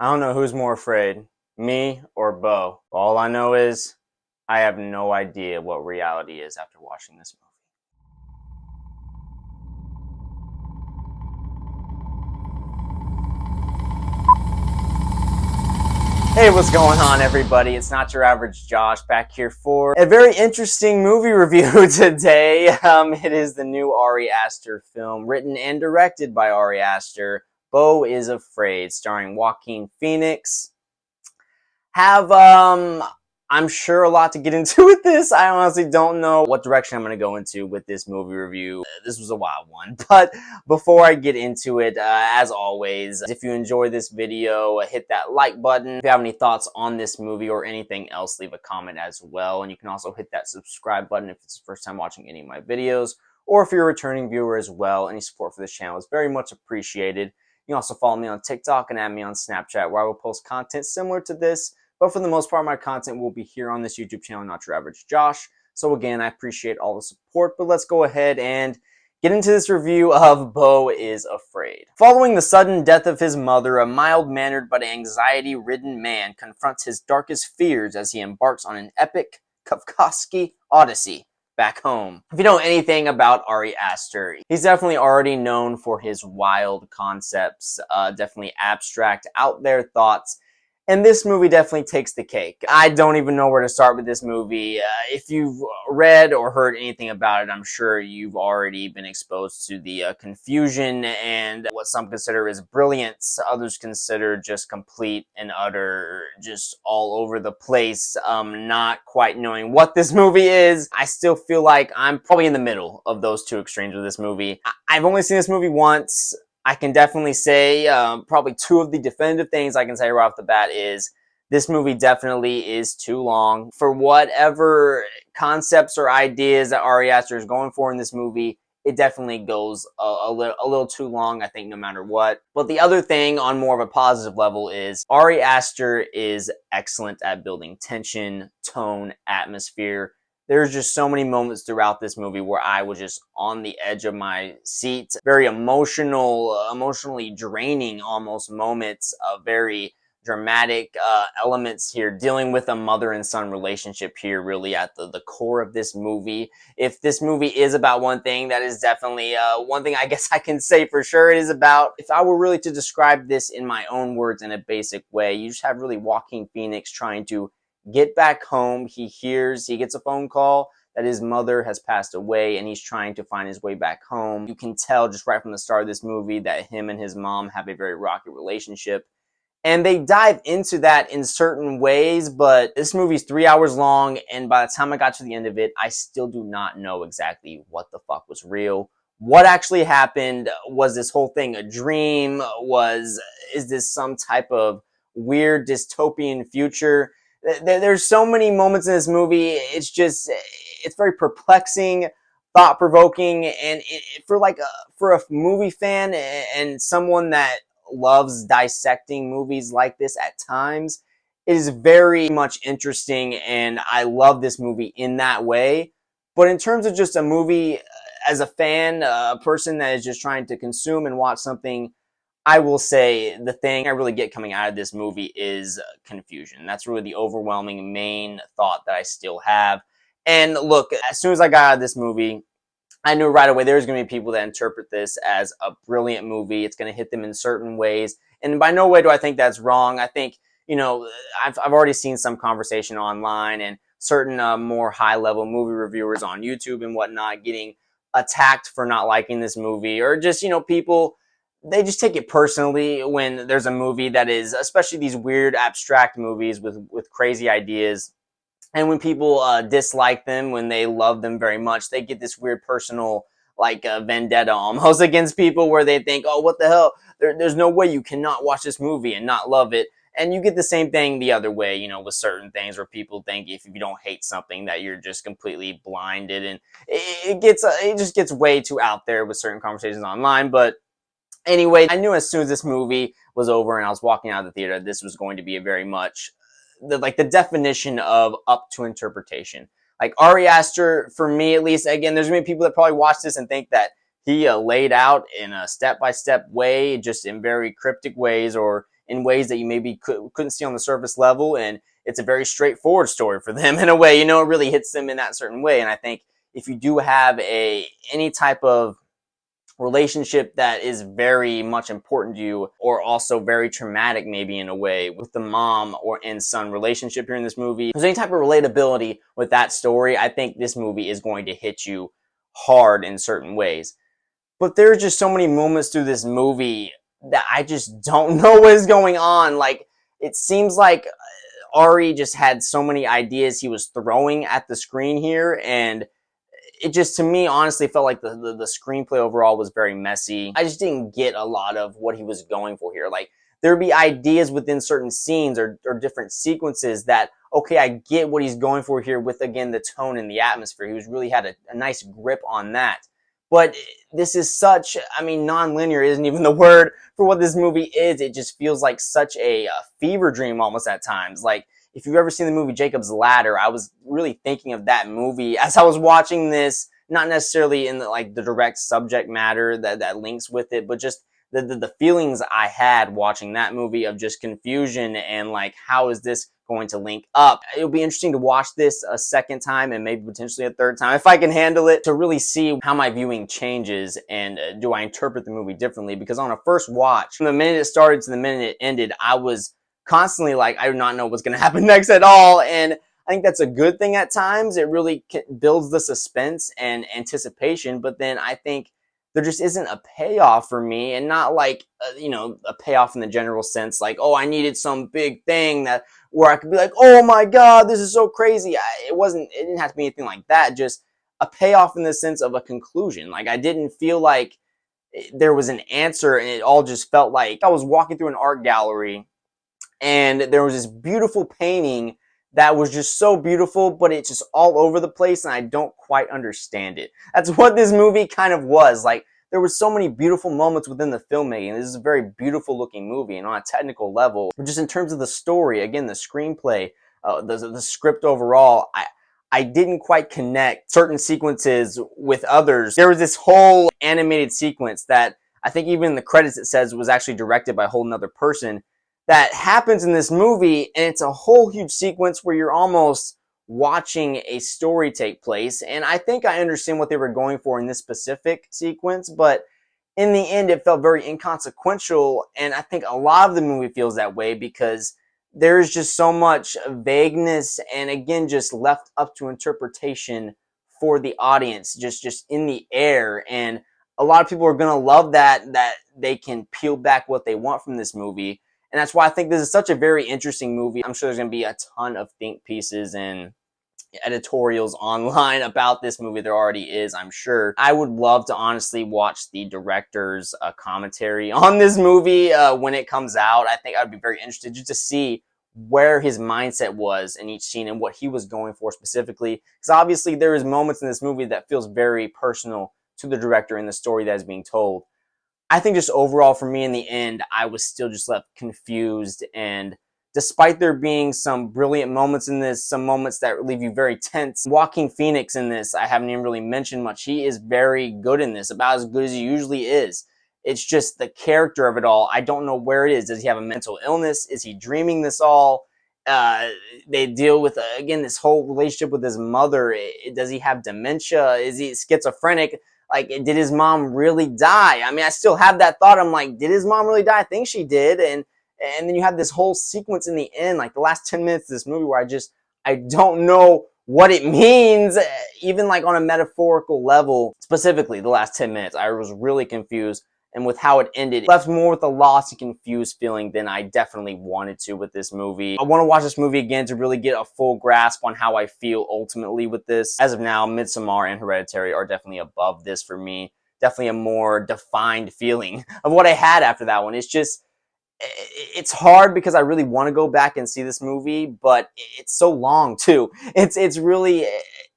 I don't know who's more afraid, me or Beau. All I know is I have no idea what reality is after watching this movie. Hey, what's going on, everybody? It's not your average Josh back here for a very interesting movie review today. It is the new Ari Aster film, written and directed by Ari Aster. Beau is Afraid, starring Joaquin Phoenix. I'm sure a lot to get into with this. I honestly don't know what direction I'm going to go into with this movie review. This was a wild one, but before I get into it, as always, if you enjoy this video, hit that like button. If you have any thoughts on this movie or anything else, leave a comment as well, and you can also hit that subscribe button if it's the first time watching any of my videos, or if you're a returning viewer as well. Any support for this channel is very much appreciated. You can also follow me on TikTok and add me on Snapchat, where I will post content similar to this. But for the most part, my content will be here on this YouTube channel, Not Your Average Josh. So again, I appreciate all the support, but let's go ahead and get into this review of Beau is Afraid. Following the sudden death of his mother, a mild-mannered but anxiety-ridden man confronts his darkest fears as he embarks on an epic Kafkaesque odyssey back home. If you know anything about Ari Aster, he's definitely already known for his wild concepts, definitely abstract, out there thoughts. And this movie definitely takes the cake. I don't even know where to start with this movie. If you've read or heard anything about it, I'm sure you've already been exposed to the confusion and what some consider is brilliance, others consider just complete and utter, just all over the place, not quite knowing what this movie is. I still feel like I'm probably in the middle of those two extremes with this movie. I've only seen this movie once. I can definitely say probably two of the definitive things I can say right off the bat is this movie definitely is too long. For whatever concepts or ideas that Ari Aster is going for in this movie, it definitely goes a little too long, I think, no matter what. But the other thing on more of a positive level is Ari Aster is excellent at building tension, tone, atmosphere. There's just so many moments throughout this movie where I was just on the edge of my seat. Very emotional, emotionally draining almost moments of very dramatic elements here, dealing with a mother and son relationship here really at the core of this movie. If this movie is about one thing, that is definitely one thing I guess I can say for sure it is about. If I were really to describe this in my own words in a basic way, you just have really Joaquin Phoenix trying to get back home. He gets a phone call that his mother has passed away and he's trying to find his way back home. You can tell just right from the start of this movie that him and his mom have a very rocky relationship. And they dive into that in certain ways, but this movie's 3 hours long, and by the time I got to the end of it, I still do not know exactly what the fuck was real. What actually happened? Was this whole thing a dream? Is this some type of weird dystopian future? There's so many moments in this movie. It's very perplexing, thought-provoking, and for a movie fan and someone that loves dissecting movies like this at times, it is very much interesting, and I love this movie in that way. But in terms of just a movie, as a fan, a person that is just trying to consume and watch something, I will say the thing I really get coming out of this movie is confusion. That's really the overwhelming main thought that I still have. And look, as soon as I got out of this movie, I knew right away there's going to be people that interpret this as a brilliant movie. It's going to hit them in certain ways. And by no way do I think that's wrong. I think, I've already seen some conversation online and certain more high-level movie reviewers on YouTube and whatnot getting attacked for not liking this movie, or just, people, they just take it personally when there's a movie that is, especially these weird abstract movies with crazy ideas. And when people dislike them, when they love them very much, they get this weird personal, vendetta almost against people where they think, oh, what the hell? There's no way you cannot watch this movie and not love it. And you get the same thing the other way, with certain things where people think if you don't hate something that you're just completely blinded. And it just gets way too out there with certain conversations online. But anyway, I knew as soon as this movie was over and I was walking out of the theater, this was going to be a very much the definition of up to interpretation. Like Ari Aster, for me at least, again, there's many people that probably watch this and think that he laid out in a step-by-step way, just in very cryptic ways, or in ways that you maybe couldn't see on the surface level, and it's a very straightforward story for them in a way. It really hits them in that certain way. And I think if you do have any type of relationship that is very much important to you, or also very traumatic maybe in a way, with the mom or and son relationship here in this movie, if there's any type of relatability with that story, I think this movie is going to hit you hard in certain ways. But there's just so many moments through this movie that I just don't know what is going on. Like, it seems like Ari just had so many ideas he was throwing at the screen here, and it just, to me, honestly felt like the screenplay overall was very messy. I just didn't get a lot of what he was going for here. Like, there'd be ideas within certain scenes or different sequences that, okay, I get what he's going for here with, again, the tone and the atmosphere. He was really had a nice grip on that. But this is such, I mean, non-linear isn't even the word for what this movie is. It just feels like such a fever dream almost at times. Like, if you've ever seen the movie Jacob's Ladder, I was really thinking of that movie as I was watching this, not necessarily in the direct subject matter that links with it, but just the feelings I had watching that movie of just confusion and like, how is this going to link up? It'll be interesting to watch this a second time and maybe potentially a third time if I can handle it, to really see how my viewing changes and do I interpret the movie differently. Because on a first watch, from the minute it started to the minute it ended, I was constantly like, I do not know what's going to happen next at all. And I think that's a good thing at times. It really builds the suspense and anticipation. But then I think there just isn't a payoff for me, and not like, a payoff in the general sense, like, oh, I needed some big thing that where I could be like, oh my God, this is so crazy. It didn't have to be anything like that. Just a payoff in the sense of a conclusion. Like, I didn't feel like there was an answer, and it all just felt like I was walking through an art gallery and there was this beautiful painting that was just so beautiful, but it's just all over the place, and I don't quite understand it. That's what this movie kind of was. Like, there were so many beautiful moments within the filmmaking. This is a very beautiful looking movie, and on a technical level, but just in terms of the story, again, the screenplay, the script overall, I didn't quite connect certain sequences with others. There was this whole animated sequence that I think even in the credits it says was actually directed by a whole nother person, that happens in this movie, and it's a whole huge sequence where you're almost watching a story take place. And I think I understand what they were going for in this specific sequence, but in the end it felt very inconsequential, and I think a lot of the movie feels that way because there's just so much vagueness and, again, just left up to interpretation for the audience, just in the air. And a lot of people are going to love that they can peel back what they want from this movie. And that's why I think this is such a very interesting movie. I'm sure there's going to be a ton of think pieces and editorials online about this movie. There already is, I'm sure. I would love to honestly watch the director's commentary on this movie when it comes out. I think I'd be very interested just to see where his mindset was in each scene and what he was going for specifically. Because obviously there is moments in this movie that feels very personal to the director and the story that is being told. I think just overall for me in the end, I was still just left confused, and despite there being some brilliant moments in this, some moments that leave you very tense, Joaquin Phoenix in this, I haven't even really mentioned much. He is very good in this, about as good as he usually is. It's just the character of it all. I don't know where it is. Does he have a mental illness? Is he dreaming this all? They deal with, again, this whole relationship with his mother. Does he have dementia? Is he schizophrenic? Like, did his mom really die? I mean, I still have that thought. I'm like, did his mom really die? I think she did. And then you have this whole sequence in the end, like the last 10 minutes of this movie, where I don't know what it means, even like on a metaphorical level. Specifically, the last 10 minutes, I was really confused. And with how it ended, it left more with a lost and confused feeling than I definitely wanted to with this movie. I want to watch this movie again to really get a full grasp on how I feel ultimately with this. As of now, Midsommar and Hereditary are definitely above this for me. Definitely a more defined feeling of what I had after that one. It's just, it's hard because I really want to go back and see this movie, but it's so long too. It's really,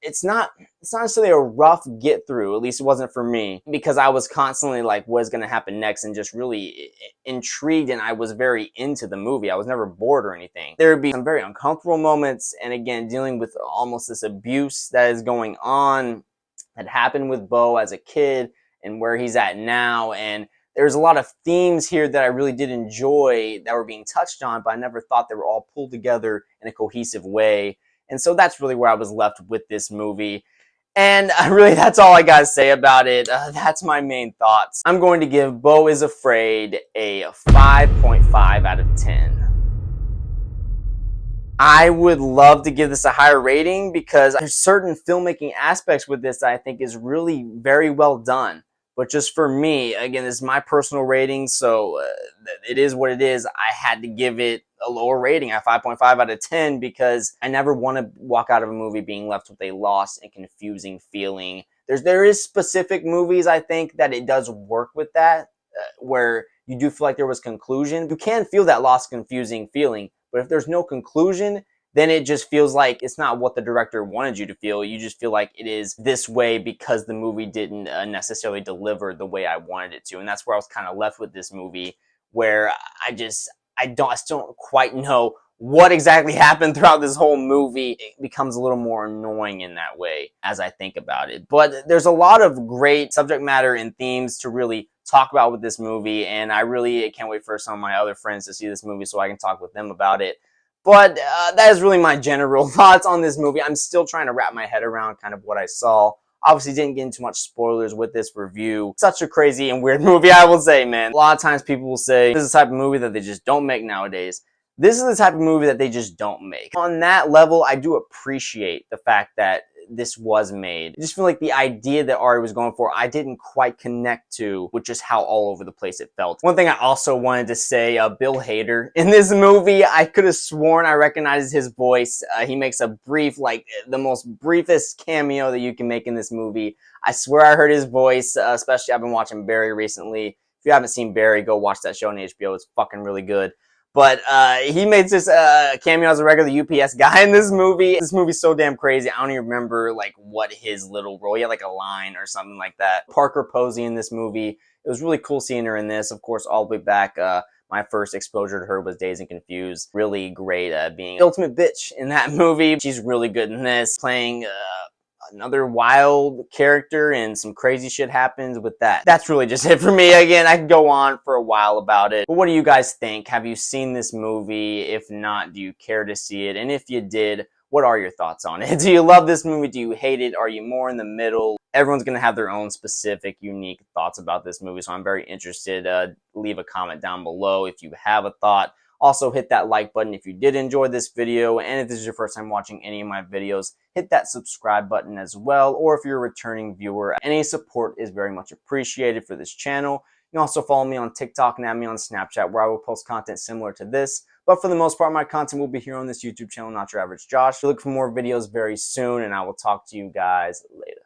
it's not necessarily a rough get through. At least it wasn't for me, because I was constantly like, what is going to happen next, and just really intrigued, and I was very into the movie. I was never bored or anything. There would be some very uncomfortable moments, and again, dealing with almost this abuse that is going on, that happened with Beau as a kid and where he's at now, and there's a lot of themes here that I really did enjoy that were being touched on, but I never thought they were all pulled together in a cohesive way. And so that's really where I was left with this movie. And really, that's all I gotta say about it. That's my main thoughts. I'm going to give Beau is Afraid a 5.5 out of 10. I would love to give this a higher rating because there's certain filmmaking aspects with this that I think is really very well done. But just for me, again, this is my personal rating, so it is what it is. I had to give it a lower rating at 5.5 out of 10 because I never want to walk out of a movie being left with a lost and confusing feeling. There is specific movies, I think, that it does work with that, where you do feel like there was conclusion. You can feel that lost, confusing feeling, but if there's no conclusion, then it just feels like it's not what the director wanted you to feel. You just feel like it is this way because the movie didn't necessarily deliver the way I wanted it to. And that's where I was kind of left with this movie, where I still don't quite know what exactly happened throughout this whole movie. It becomes a little more annoying in that way as I think about it. But there's a lot of great subject matter and themes to really talk about with this movie, and I really can't wait for some of my other friends to see this movie so I can talk with them about it. But that is really my general thoughts on this movie. I'm still trying to wrap my head around kind of what I saw. Obviously didn't get into much spoilers with this review. Such a crazy and weird movie, I will say, man. A lot of times people will say, this is the type of movie that they just don't make nowadays. This is the type of movie that they just don't make. On that level, I do appreciate the fact that this was made. I just feel like the idea that Ari was going for, I didn't quite connect to with just how all over the place it felt. One thing I also wanted to say, Bill Hader in this movie, I could have sworn I recognized his voice. He makes a brief, like the most briefest cameo that you can make in this movie. I swear I heard his voice, especially I've been watching Barry recently. If you haven't seen Barry, go watch that show on HBO. It's fucking really good. But he made this cameo as a regular UPS guy in this movie. This movie's so damn crazy. I don't even remember like what his little role. He had like a line or something like that. Parker Posey in this movie. It was really cool seeing her in this. Of course, all the way back, my first exposure to her was Dazed and Confused. Really great being the ultimate bitch in that movie. She's really good in this, playing another wild character, and some crazy shit happens with that. That's really just it for me. Again, I could go on for a while about it. But what do you guys think? Have you seen this movie? If not, do you care to see it? And if you did, what are your thoughts on it? Do you love this movie? Do you hate it? Are you more in the middle? Everyone's going to have their own specific, unique thoughts about this movie, so I'm very interested. Leave a comment down below if you have a thought. Also, hit that like button if you did enjoy this video, and if this is your first time watching any of my videos, hit that subscribe button as well, or if you're a returning viewer, any support is very much appreciated for this channel. You can also follow me on TikTok and add me on Snapchat, where I will post content similar to this, but for the most part, my content will be here on this YouTube channel, Not Your Average Josh. Look for more videos very soon, and I will talk to you guys later.